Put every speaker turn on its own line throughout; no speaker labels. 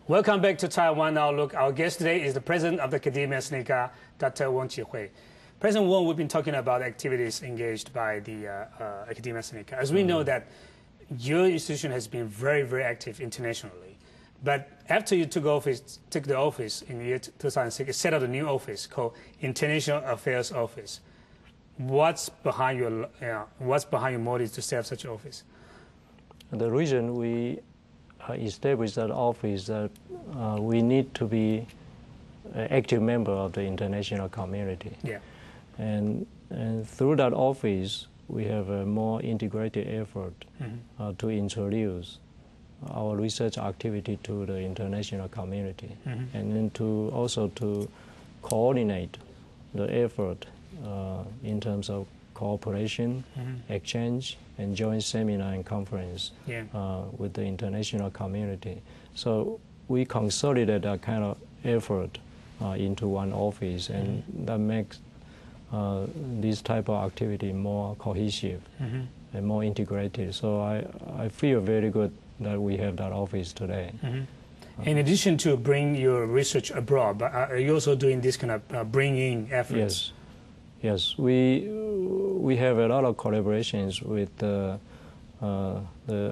Welcome back to Taiwan Outlook. Our guest today is the president of the Academia Sinica, Dr. Wong Chi-Huey. President Wong, we've been talking about activities engaged by the Academia Sinica. As we know that your institution has been very, very active internationally. But after you took the office in the year 2006, you set up a new office called International Affairs Office. What's behind your motives to set up such an office?
The reason we established that office that we need to be an active member of the international community.
Yeah.
And through that office, we have a more integrated effort to introduce our research activity to the international community, and then also to coordinate the effort in terms of cooperation, exchange, and joint seminar and conference with the international community. So we consolidate that kind of effort into one office, and that makes this type of activity more cohesive and more integrated. So I feel very good that we have that office today.
In addition to bring your research abroad, but are you also doing this kind of bringing efforts?
Yes, we have a lot of collaborations with the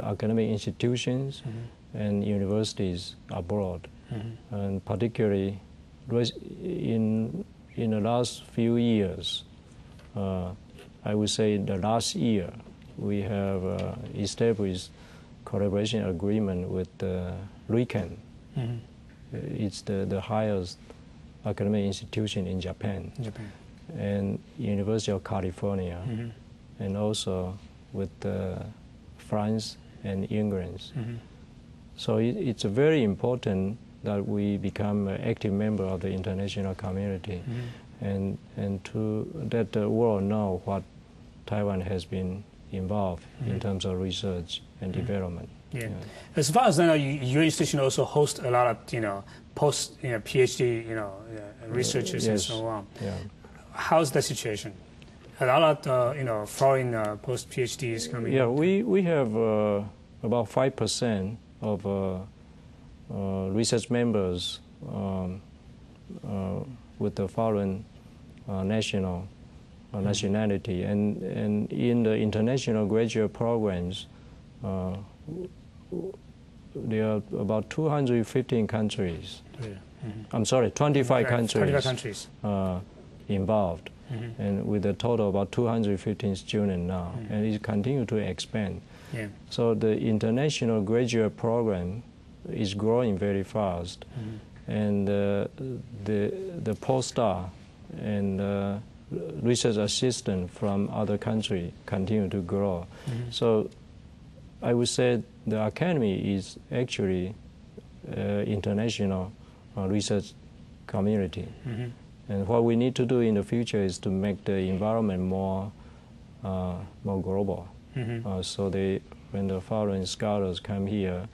academic institutions and universities abroad, and particularly in the last few years, I would say the last year, we have established collaboration agreement with RIKEN. It's the highest academic institution in Japan. And University of California, and also with France and England. So it's very important that we become an active member of the international community, and to let the world know what Taiwan has been involved in terms of research and development.
Yeah. As far as I know, your institution also hosts a lot of post PhD researchers and so on.
Yeah.
How's the situation? A lot of foreign post PhDs coming.
Yeah, we have about 5% of research members with the foreign nationality, and in the international graduate programs, there are about 215 countries. I'm sorry, 25 countries.
25 countries.
Involved, and with a total of about 215 students now, and it continues to expand.
Yeah.
So the international graduate program is growing very fast, and the postdoc and research assistant from other countries continue to grow. So I would say the academy is actually international research community. And what we need to do in the future is to make the environment more global. So when the foreign scholars come here,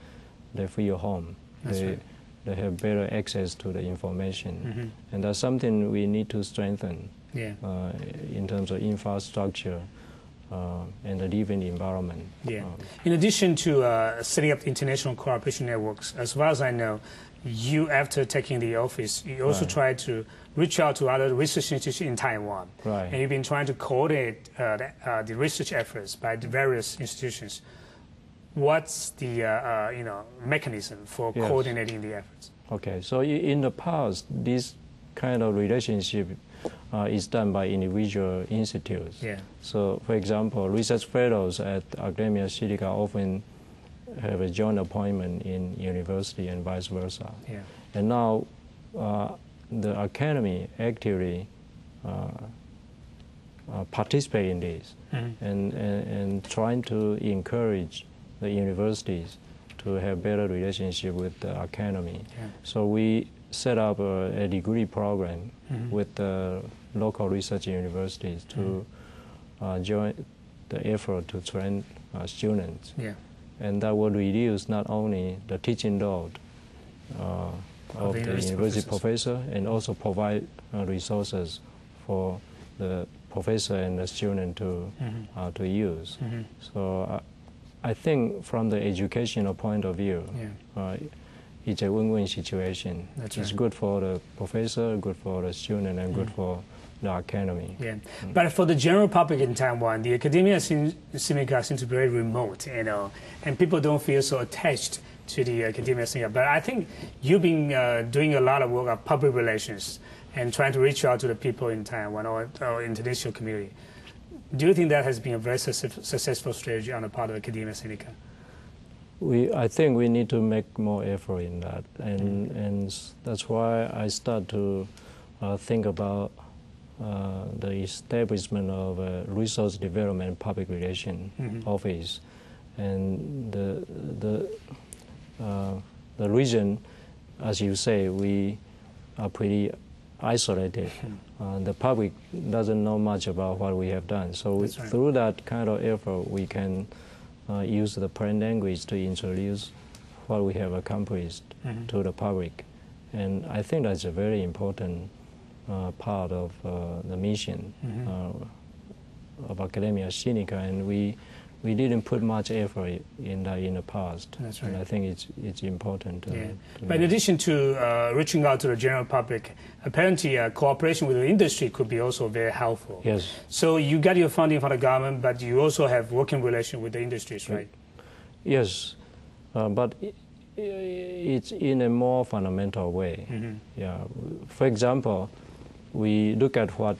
they feel home. They have better access to the information. And that's something we need to strengthen in terms of infrastructure and the living environment.
Yeah. In addition to setting up international cooperation networks, as far as I know, you, after taking the office, you also tried to reach out to other research institutions in Taiwan. And you've been trying to coordinate the research efforts by the various institutions. What's the mechanism for coordinating the efforts?
Okay, so in the past, this kind of relationship is done by individual institutes. So, for example, research fellows at Academia Sinica often have a joint appointment in university and vice versa. And now the academy actively participate in this and trying to encourage the universities to have better relationship with the academy. So we set up a degree program with the local research universities to join the effort to train students. And that will reduce not only the teaching load of the university professor, and also provide resources for the professor and the student to use. So I think from the educational point of view, it's a win-win situation.
That's
it's
right.
good for the professor, good for the student, and good for the academy.
Yeah, but for the general public in Taiwan, the academia Sinica seems to be very remote, and people don't feel so attached to the academia Sinica. But I think you've been doing a lot of work of public relations and trying to reach out to the people in Taiwan or international community. Do you think that has been a very successful strategy on the part of academia Sinica?
I think we need to make more effort in that, and that's why I start to think about the establishment of a resource development public relation office, and the region, as you say, we are pretty isolated. The public doesn't know much about what we have done, so through that kind of effort, we can use the plain language to introduce what we have accomplished to the public, and I think that's a very important part of the mission of Academia Sinica, and we didn't put much effort in that in the past.
That's right.
And I think it's important.
But in addition to reaching out to the general public, apparently cooperation with the industry could be also very helpful.
Yes.
So you got your funding from the government, but you also have working relation with the industries, right?
Yes, but it's in a more fundamental way. Yeah. For example, we look at what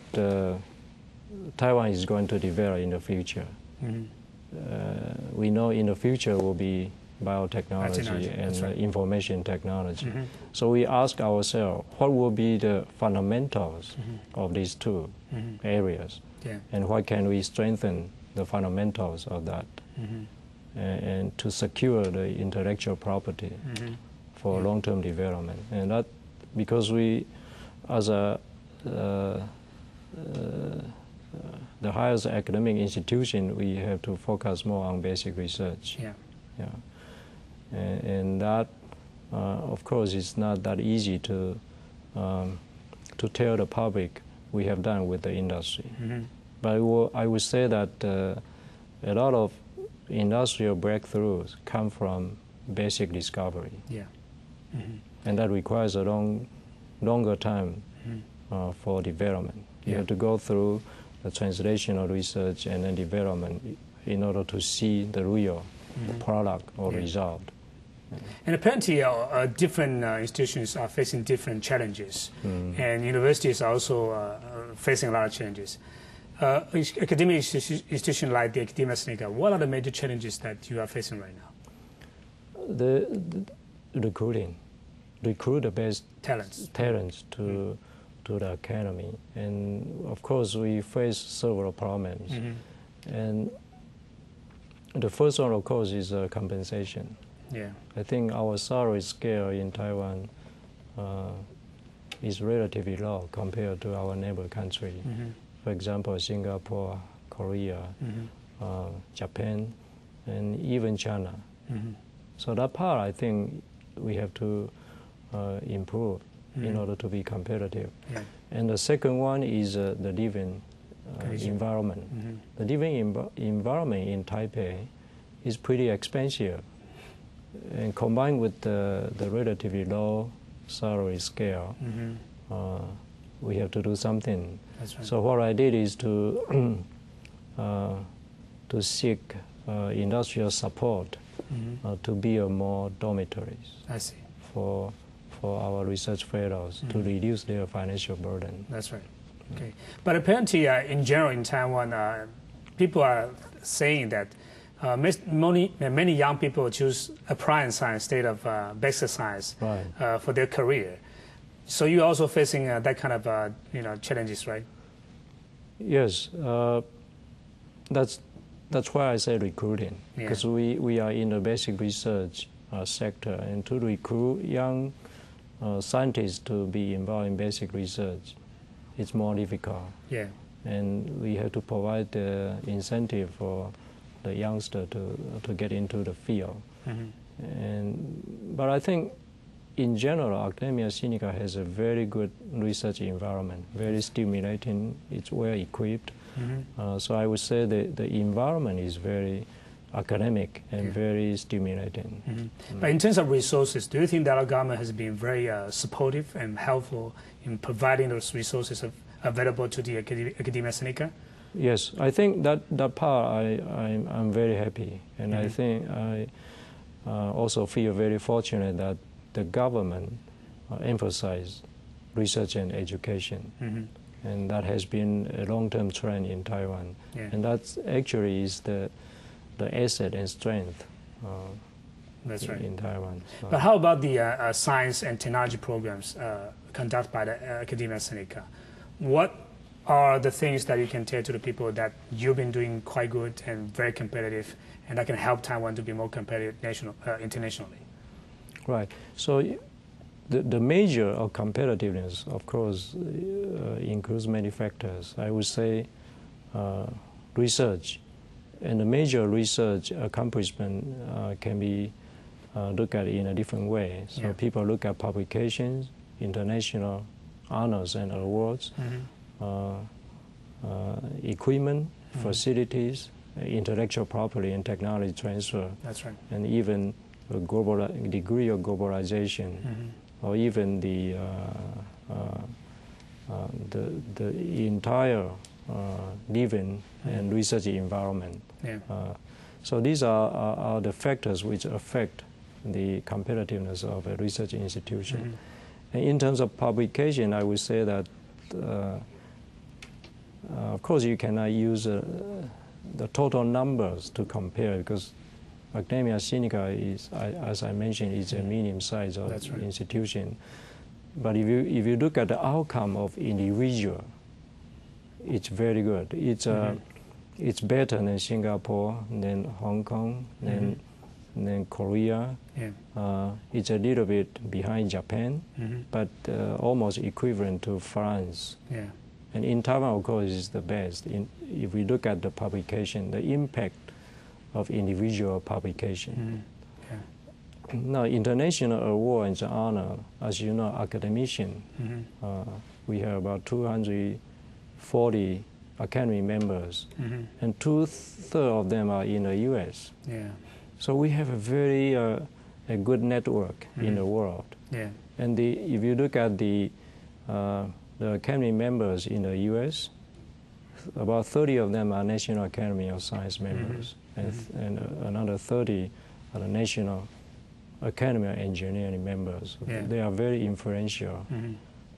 Taiwan is going to develop in the future. We know in the future will be biotechnology and information technology. So we ask ourselves, what will be the fundamentals of these two areas? And what can we strengthen the fundamentals of that? And to secure the intellectual property for long-term development. And that, because we, as the highest academic institution, we have to focus more on basic research. And that, of course, it's not that easy to tell the public we have done with the industry. But I would say that a lot of industrial breakthroughs come from basic discovery. And that requires a longer time for development. You have to go through the translational research and then development in order to see the real product or result.
And apparently different institutions are facing different challenges, and universities are also facing a lot of challenges. Academic institutions like the Academia Sinica, what are the major challenges that you are facing right now?
The recruiting. Recruit the best talents to the academy, and of course we face several problems. And the first one, of course, is compensation. I think our salary scale in Taiwan is relatively low compared to our neighbor country. For example, Singapore, Korea, Japan, and even China. So that part, I think, we have to improve in order to be competitive. And the second one is the living environment. The living environment in Taipei is pretty expensive, and combined with the relatively low salary scale, we have to do something. So what I did is to seek industrial support to build more dormitories for our research fellows to reduce their financial burden.
That's right. Okay. But apparently, in general, in Taiwan, people are saying that many young people choose applied science instead of basic science for their career. So you're also facing that kind of challenges, right?
Yes. That's why I say recruiting, because we are in the basic research sector, and to recruit young scientists to be involved in basic research, it's more difficult. And we have to provide the incentive for the youngster to get into the field. But I think, in general, Academia Sinica has a very good research environment, very stimulating. It's well equipped. So I would say the environment is very academic and very stimulating.
But in terms of resources, do you think that our government has been very supportive and helpful in providing those resources available to the Academia Sinica?
Yes, I think that part I'm very happy, and I think I also feel very fortunate that the government emphasized research and education, and that has been a long-term trend in Taiwan, and that actually is the asset and strength
That's right.
in Taiwan.
But how about the science and technology programs conducted by the Academia Sinica? What are the things that you can tell to the people that you've been doing quite good and very competitive, and that can help Taiwan to be more competitive internationally?
Right. So the measure of competitiveness, of course, includes many factors. I would say research. And the major research accomplishment can be looked at in a different way. So people look at publications, international honors and awards, equipment, facilities, intellectual property and technology transfer.
That's right.
And even a degree of globalization, or even the entire living and research environment. So these are the factors which affect the competitiveness of a research institution. And in terms of publication, I would say that, of course, you cannot use the total numbers to compare, because Academia Sinica is, as I mentioned, is a medium-sized institution. But if you look at the outcome of individual, it's very good. It's better than Singapore, than Hong Kong, than Korea. It's a little bit behind Japan, but almost equivalent to France. And in Taiwan, of course, is the best. If we look at the publication, the impact of individual publication. Now, international awards and honor, as you know, academician, we have about 240 Academy members, and 2/3 of them are in the U.S. So we have a very a good network in the world. And if you look at the Academy members in the U.S., about 30 of them are National Academy of Science members, and another 30 are the National Academy of Engineering members. They are very influential and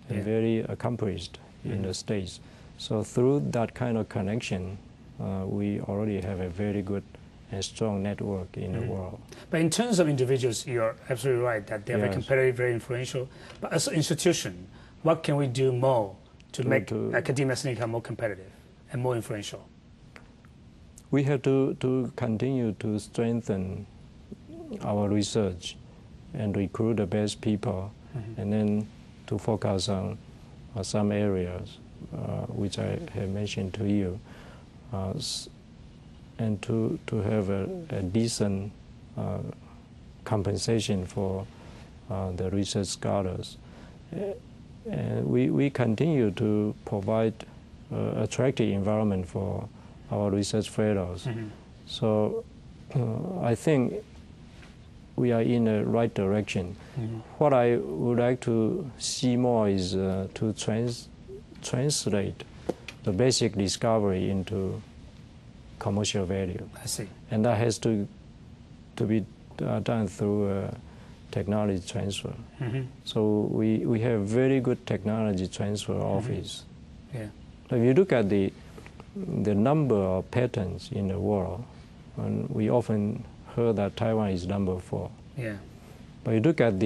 very accomplished in the States. So through that kind of connection, we already have a very good and strong network in the world.
But in terms of individuals, you're absolutely right that they're very competitive, very influential. But as an institution, what can we do more to make Academia Sinica more competitive and more influential?
We have to continue to strengthen our research and recruit the best people, and then to focus on some areas which I have mentioned to you, and to have a decent compensation for the research scholars. And we continue to provide attractive environment for our research fellows. So I think we are in the right direction. What I would like to see more is to translate the basic discovery into commercial value.
I see.
And that has to be done through technology transfer. So we have very good technology transfer office. If you look at the number of patents in the world, and we often heard that Taiwan is number 4. But you look at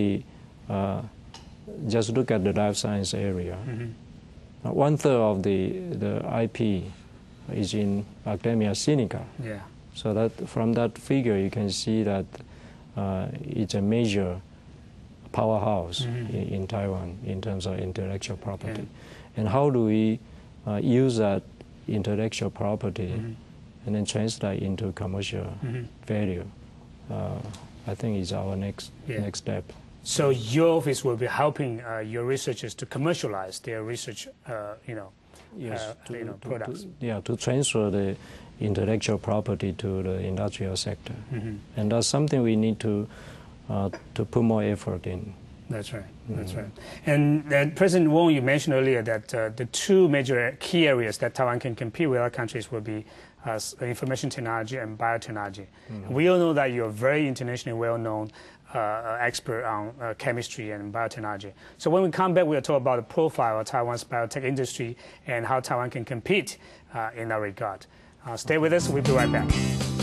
just look at the life science area. 1/3 of the IP is in Academia Sinica. So that from that figure, you can see that it's a major powerhouse in Taiwan in terms of intellectual property. And how do we use that intellectual property and then translate into commercial value? I think is our next step.
So your office will be helping your researchers to commercialize their research, products.
To transfer the intellectual property to the industrial sector. And that's something we need to put more effort in.
That's right. That's right. And President Wong, you mentioned earlier that the two major key areas that Taiwan can compete with other countries will be information technology and biotechnology. We all know that you're a very internationally well-known expert on chemistry and biotechnology. So when we come back, we'll talk about the profile of Taiwan's biotech industry and how Taiwan can compete in that regard. Stay with us. We'll be right back.